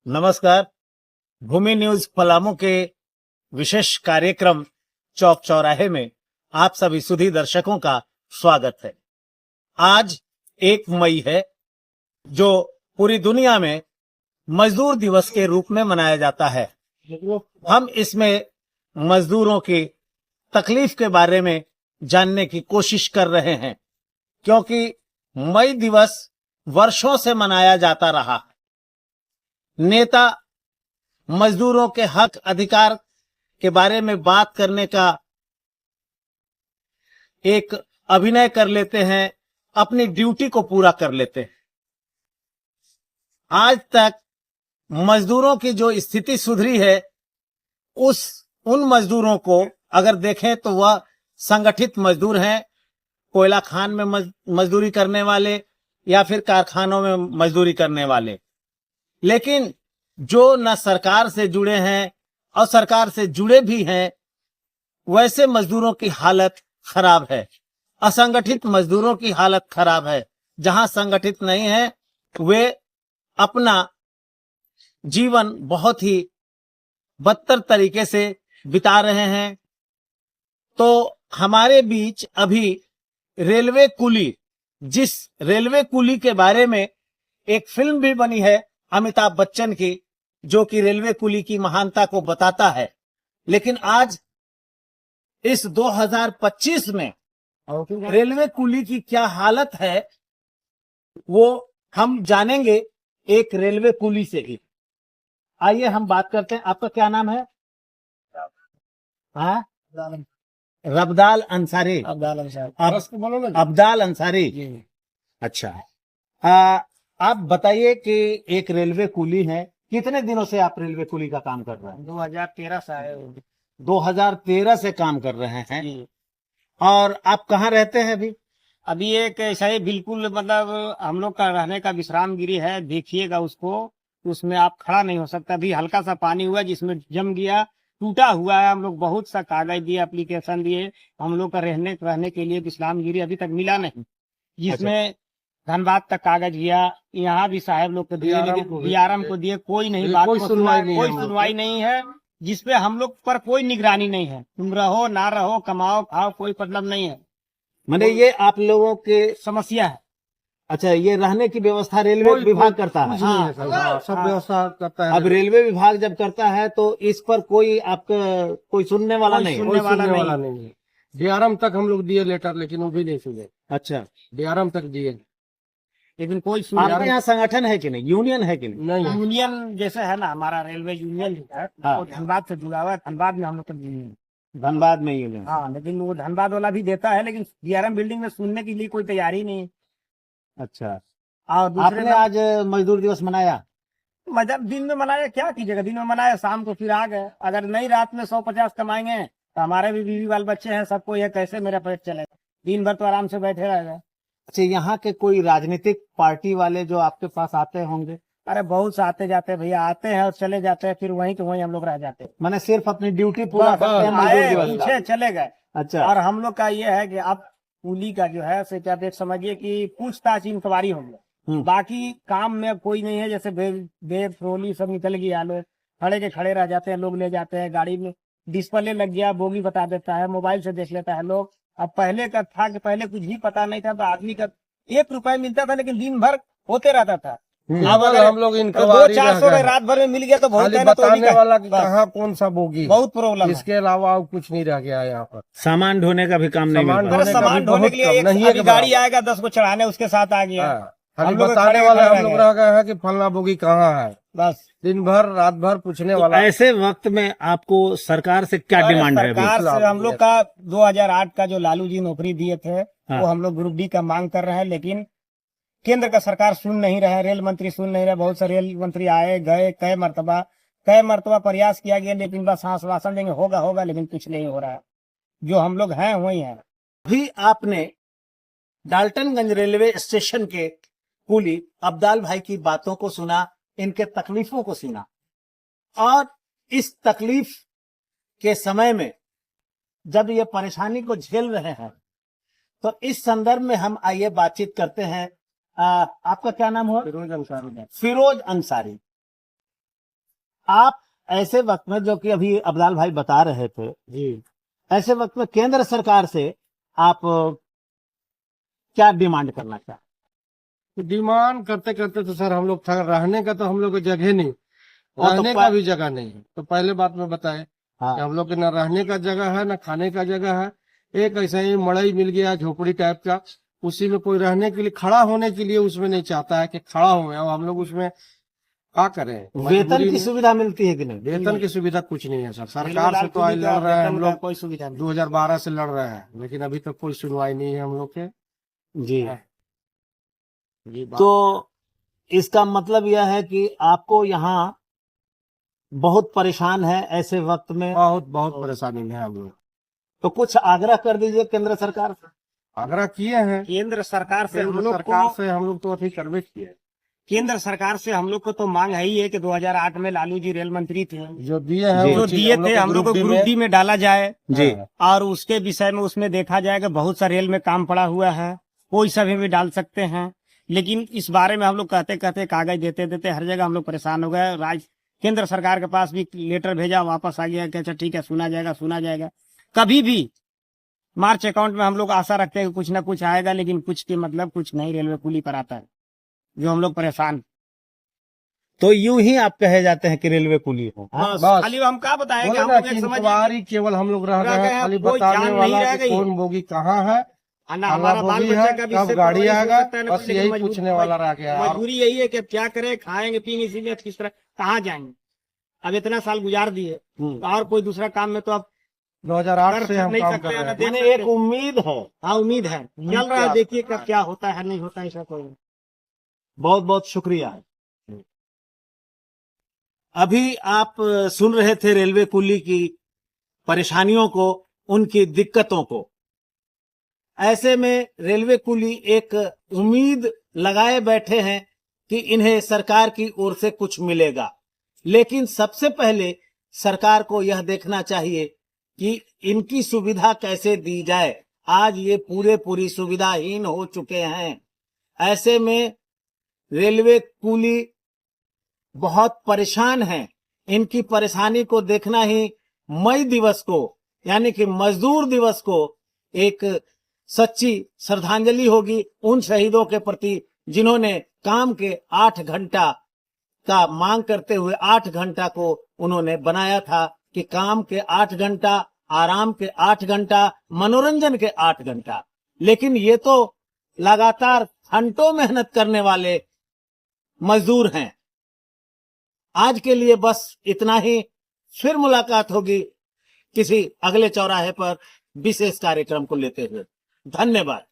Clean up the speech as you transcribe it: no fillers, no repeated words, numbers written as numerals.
नमस्कार। भूमि न्यूज पलामू के विशेष कार्यक्रम चौक चौराहे में आप सभी सुधी दर्शकों का स्वागत है। आज 1 मई है, जो पूरी दुनिया में मजदूर दिवस के रूप में मनाया जाता है। हम इसमें मजदूरों की तकलीफ के बारे में जानने की कोशिश कर रहे हैं, क्योंकि मई दिवस वर्षों से मनाया जाता रहा। नेता मजदूरों के हक अधिकार के बारे में बात करने का एक अभिनय कर लेते हैं, अपनी ड्यूटी को पूरा कर लेते हैं। आज तक मजदूरों की जो स्थिति सुधरी है, उन मजदूरों को अगर देखें तो वह संगठित मजदूर हैं, कोयला खान में मजदूरी करने वाले या फिर कारखानों में मजदूरी करने वाले। लेकिन जो न सरकार से जुड़े हैं और सरकार से जुड़े भी हैं, वैसे मजदूरों की हालत खराब है। असंगठित मजदूरों की हालत खराब है। जहां संगठित नहीं है, वे अपना जीवन बहुत ही बदतर तरीके से बिता रहे हैं। तो हमारे बीच अभी रेलवे कुली, जिस रेलवे कुली के बारे में एक फिल्म भी बनी है अमिताभ बच्चन की, जो कि रेलवे कुली की महानता को बताता है। लेकिन आज इस 2025 में रेलवे कुली की क्या हालत है, वो हम जानेंगे एक रेलवे कुली से ही। आइए हम बात करते हैं। आपका क्या नाम है? हाँ, रब्दाल अंसारी। अब्दाल अंसारी। अच्छा, आप बताइए कि एक रेलवे कुली है, कितने दिनों से आप रेलवे कुली का काम कर रहे हैं? 2013 से आए। 2013 से काम कर रहे हैं। और आप कहाँ रहते हैं अभी? अभी एक ऐसा ही बिल्कुल मतलब हम लोग का रहने का विश्राम गिरी है, देखिएगा उसको, उसमें आप खड़ा नहीं हो सकता। अभी हल्का सा पानी हुआ जिसमें जम गया, टूटा हुआ है। हम लोग बहुत सा कागज दिए, एप्लीकेशन दिए, हम लोग का रहने के लिए विश्राम गिरी अभी तक मिला नहीं, जिसमें धनबाद तक कागज गया, यहाँ भी साहब लोग को दिए, लेकिन DRM को दिए, कोई नहीं बात, कोई सुनवाई नहीं है, जिसपे हम लोग पर कोई निगरानी नहीं है। तुम रहो ना रहो, कमाओ खाओ, कोई मतलब नहीं है। मैंने ये आप लोगों के समस्या है। अच्छा, ये रहने की व्यवस्था रेलवे विभाग करता है? सब व्यवस्था करता है। अब रेलवे विभाग जब करता है तो इस पर कोई आपका कोई सुनने वाला नहीं है? सुनने वाला नहीं है। DRM तक हम लोग दिए लेटर, लेकिन वो भी नहीं सुने। अच्छा, DRM तक दिए, लेकिन कोई आपके यहाँ संगठन है कि नहीं, यूनियन है कि नहीं? नहीं। यूनियन जैसे है ना, हमारा रेलवे यूनियन जो है वो धनबाद से जुड़ा हुआ है। धनबाद में हम लोग का यूनियन, धनबाद में यूनियन। हाँ, लेकिन वो धनबाद वाला भी देता है, लेकिन DRM बिल्डिंग में सुनने के लिए कोई तैयारी नहीं है। अच्छा, और आपने आज मजदूर दिवस मनाया? मतलब दिन में मनाया, क्या कीजिएगा, दिन में मनाया, शाम को फिर आ गए। अगर नहीं रात में 150 कमाएंगे तो हमारे भी बीवी बाल बच्चे हैं, सबको ये कैसे मेरा पेट चलेगा? दिन भर तो आराम से बैठे रह गए। अच्छा, यहाँ के कोई राजनीतिक पार्टी वाले जो आपके पास आते होंगे? अरे बहुत से आते जाते भैया, आते हैं और चले जाते हैं, फिर वहीं के वहीं हम लोग रह जाते हैं। मैंने सिर्फ अपनी ड्यूटी पूरा करते हैं मजदूर दिवस का। पूछे चले गए। अच्छा, और हम लोग का ये है कि अब कुली का जो है, से आप समझिए कि पूछताछ इंक्वायरी हो गया, बाकी काम में कोई नहीं है। जैसे बेग फ्रोली सब निकल गया, लोग खड़े के खड़े रह जाते हैं, लोग ले जाते हैं गाड़ी में, डिस्प्ले लग गया, बोगी बता देता है, मोबाइल से देख लेता है लोग। अब पहले का था कि पहले कुछ भी पता नहीं था, तो आदमी का 1 रुपया मिलता था, लेकिन दिन भर होते रहता था। अब अगर हम लोग इनको 200-400 रात भर में मिल गया तो बहुत है ना, तो बताने वाला कि कहाँ कौन सा बोगी, बहुत प्रॉब्लम। इसके अलावा और कुछ नहीं रह गया यहाँ पर। सामान ढोने का भी काम नहीं मिल रहा। सामान ढोने के लिए एक गाड़ी आएगा, 10 को चढ़ाने, उसके साथ आ गया। खाली बताने वाले हम लोग रह गए हैं कि फलना बोगी कहाँ है, बस दिन भर रात भर पूछने वाला। ऐसे वक्त में आपको सरकार से क्या डिमांड है? सरकार से हम लोग का 2008 का जो लालू जी नौकरी दिए थे, वो हम लोग ग्रुप डी का मांग कर रहे हैं, लेकिन केंद्र का सरकार सुन नहीं रहा है, रेल मंत्री सुन नहीं रहे। बहुत सारे रेल मंत्री आए गए, कई मरतबा प्रयास किया गया, लेकिन बस आश्वासन देंगे होगा होगा, लेकिन कुछ नहीं हो रहा है। जो हम लोग हैं वही हैं। अभी आपने डाल्टनगंज रेलवे स्टेशन के कुली अब्दाल भाई की बातों को सुना, इनके तकलीफों को सुना, और इस तकलीफ के समय में जब ये परेशानी को झेल रहे हैं, तो इस संदर्भ में हम आइए बातचीत करते हैं। आपका क्या नाम हुआ? फिरोज अंसारी। फिरोज अंसारी। आप ऐसे वक्त में, जो कि अभी अब्दाल भाई बता रहे थे, जी। ऐसे वक्त में केंद्र सरकार से आप क्या डिमांड करना चाहते तो डिमांड करते करते तो सर हम लोग थक, रहने का तो हम लोग को जगह नहीं, वो तो रहने का भी जगह नहीं है। तो पहले बात में बताए हाँ, कि हम लोग के न रहने का जगह है, न खाने का जगह है। एक ऐसा ही मड़ई मिल गया झोपड़ी टाइप का, उसी में कोई रहने के लिए, खड़ा होने के लिए उसमें नहीं चाहता है कि खड़ा हो। अब हम लोग उसमें क्या करें, वेतन मजबूरी की में। सुविधा मिलती है कि नहीं? वेतन की सुविधा कुछ नहीं है सर। सरकार से तो आज लड़ रहे हैं हम लोग, कोई सुविधा नहीं। 2012 से लड़ रहे हैं, लेकिन अभी तक कोई सुनवाई नहीं है हम लोग के। जी। ये बात तो इसका मतलब यह है कि आपको यहाँ बहुत परेशान है ऐसे वक्त में, बहुत बहुत परेशानी में है हम लोग। तो कुछ आग्रह कर दीजिए केंद्र सरकार से। आग्रह किए हैं केंद्र सरकार से हम केंद्र लोग सरकार को से, हम लोग तो अभी करवे किए। केंद्र सरकार से हम लोग को तो मांग है ही है कि 2008 में लालू जी रेल मंत्री थे, जो दिए हैं जी। वो जो चीज दिए थे हम लोग को ग्रुप डी में डाला जाए, जी। और उसके विषय में उसमें देखा जाए कि बहुत सा रेल में काम पड़ा हुआ है, कोई सभी में डाल सकते हैं। लेकिन इस बारे में हम लोग कहते कहते, कागज देते देते हर जगह हम लोग परेशान हो गए। केंद्र सरकार के पास भी लेटर भेजा, वापस आ गया कि अच्छा ठीक है, सुना जाएगा सुना जाएगा। कभी भी मार्च अकाउंट में हम लोग आशा रखते हैं कि कुछ ना कुछ आएगा, लेकिन कुछ के मतलब कुछ नहीं रेलवे कुली पर आता है, जो हम लोग परेशान। तो यूं ही आप कहे जाते हैं कि रेलवे कुली हो। हाँ? बस। खाली हम क्या बताएं कि बोले हम ना लोग कि एक समझ इंक्वायरी केवल हम लोग रह रह गए गए हैं, हैं, खाली कोई बताने जान नहीं वाला रह कि गई। कौन बोगी कहाँ है, ना अल्लाह हमारा बाल बोगी बच्चा है, का भी कब इससे गाड़ी परवरिश हो आएगा, सकता है ना, बस कुछ, लेकिन यही पूछने वाला रह गया है। और मजबूरी यही है कि अब क्या करें, खाएंगे पिएंगे, इसीलिए किस तरह कहाँ जाएंगे। अब इतना साल गुजार दिए, तो और कोई दूसरा काम में तो अब 2008 से कर हम नहीं काम सकते कर हैं, रहे ना हैं। देख मैंने सकते एक हैं। उम्मीद है। हाँ, उम्मीद है, चल रहा है, देखिए कब क्या होता है नहीं होता है, ऐसा कोई नहीं। बहुत बहुत शुक्रिया। अभी आप सुन रहे थे रेलवे कुली की परेशानियों को, उनकी दिक्कतों को। ऐसे में रेलवे कुली एक उम्मीद लगाए बैठे हैं कि इन्हें सरकार की ओर से कुछ मिलेगा, लेकिन सबसे पहले सरकार को यह देखना चाहिए कि इनकी सुविधा कैसे दी जाए। आज ये पूरी सुविधाहीन हो चुके हैं। ऐसे में रेलवे कुली बहुत परेशान हैं। इनकी परेशानी को देखना ही मई दिवस को, यानी कि मजदूर दिवस को, एक सच्ची श्रद्धांजलि होगी उन शहीदों के प्रति जिन्होंने काम के 8 घंटा का मांग करते हुए 8 घंटा को उन्होंने बनाया था कि काम के 8 घंटा, आराम के 8 घंटा, मनोरंजन के 8 घंटा। लेकिन ये तो लगातार घंटों मेहनत करने वाले मजदूर हैं। आज के लिए बस इतना ही। फिर मुलाकात होगी किसी अगले चौराहे पर विशेष कार्यक्रम को लेते हुए। धन्यवाद।